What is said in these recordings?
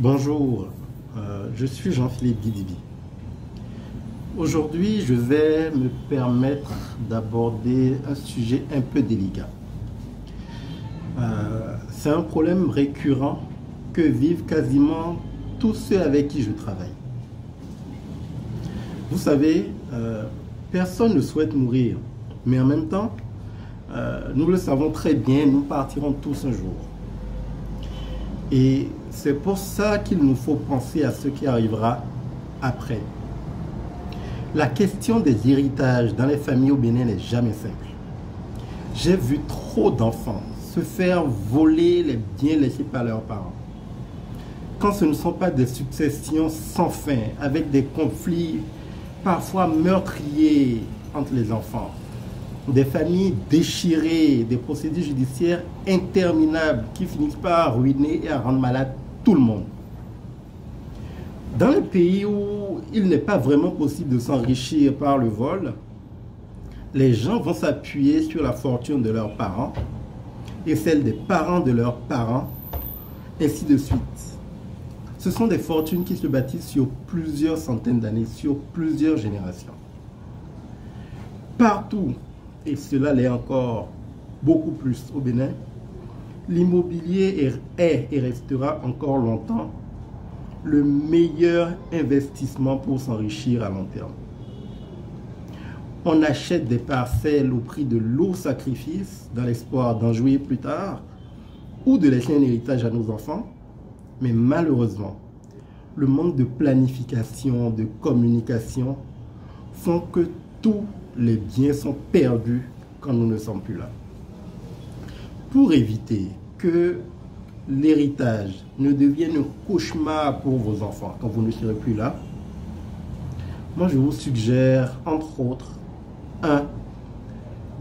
Bonjour, je suis Jean-Philippe Guidibi. Aujourd'hui, je vais me permettre d'aborder un sujet un peu délicat. C'est un problème récurrent que vivent quasiment tous ceux avec qui je travaille. Vous savez, personne ne souhaite mourir, mais en même temps, nous le savons très bien, nous partirons tous un jour. Et c'est pour ça qu'il nous faut penser à ce qui arrivera après. La question des héritages dans les familles au Bénin n'est jamais simple. J'ai vu trop d'enfants se faire voler les biens laissés par leurs parents. Quand ce ne sont pas des successions sans fin, avec des conflits parfois meurtriers entre les enfants, des familles déchirées, des procédures judiciaires interminables qui finissent par ruiner et à rendre malade tout le monde. Dans les pays où il n'est pas vraiment possible de s'enrichir par le vol, les gens vont s'appuyer sur la fortune de leurs parents et celle des parents de leurs parents, ainsi de suite. Ce sont des fortunes qui se bâtissent sur plusieurs centaines d'années, sur plusieurs générations. Partout, et cela l'est encore beaucoup plus au Bénin, l'immobilier est et restera encore longtemps le meilleur investissement pour s'enrichir à long terme. On achète des parcelles au prix de lourds sacrifices dans l'espoir d'en jouir plus tard ou de laisser un héritage à nos enfants, mais malheureusement, le manque de planification, de communication font que tous les biens sont perdus quand nous ne sommes plus là. Pour éviter que l'héritage ne devienne un cauchemar pour vos enfants quand vous ne serez plus là, moi je vous suggère, entre autres,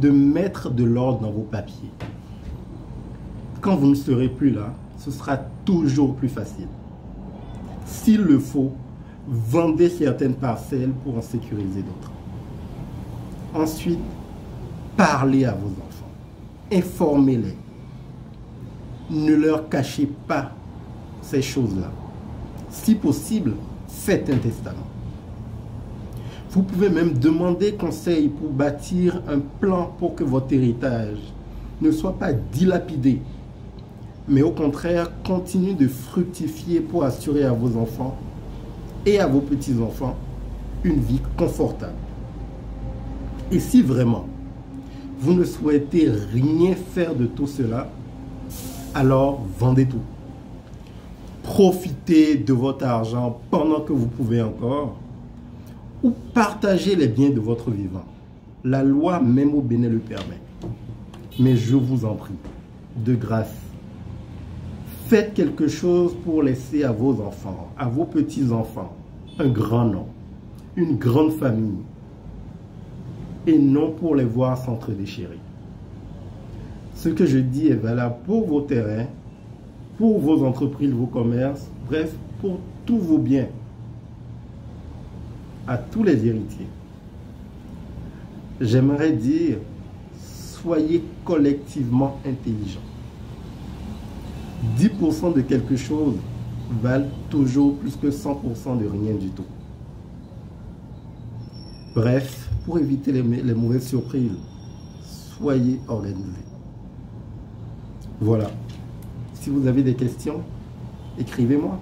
de mettre de l'ordre dans vos papiers. Quand vous ne serez plus là, ce sera toujours plus facile. S'il le faut, vendez certaines parcelles pour en sécuriser d'autres. Ensuite, parlez à vos enfants. Informez-les. Ne leur cachez pas ces choses-là. Si possible, faites un testament. Vous pouvez même demander conseil pour bâtir un plan pour que votre héritage ne soit pas dilapidé, mais au contraire, continue de fructifier pour assurer à vos enfants et à vos petits-enfants une vie confortable. Et si vraiment vous ne souhaitez rien faire de tout cela, alors vendez tout. Profitez de votre argent pendant que vous pouvez encore, ou partagez les biens de votre vivant. La loi même au Bénin le permet. Mais je vous en prie, de grâce, faites quelque chose pour laisser à vos enfants, à vos petits-enfants, un grand nom, une grande famille, et non pour les voir s'entre-déchirer. Ce que je dis est valable pour vos terrains, pour vos entreprises, vos commerces, bref, pour tous vos biens, à tous les héritiers. J'aimerais dire, soyez collectivement intelligents. 10% de quelque chose valent toujours plus que 100% de rien du tout. Bref, pour éviter les mauvaises surprises, soyez organisés. Voilà. Si vous avez des questions, écrivez-moi.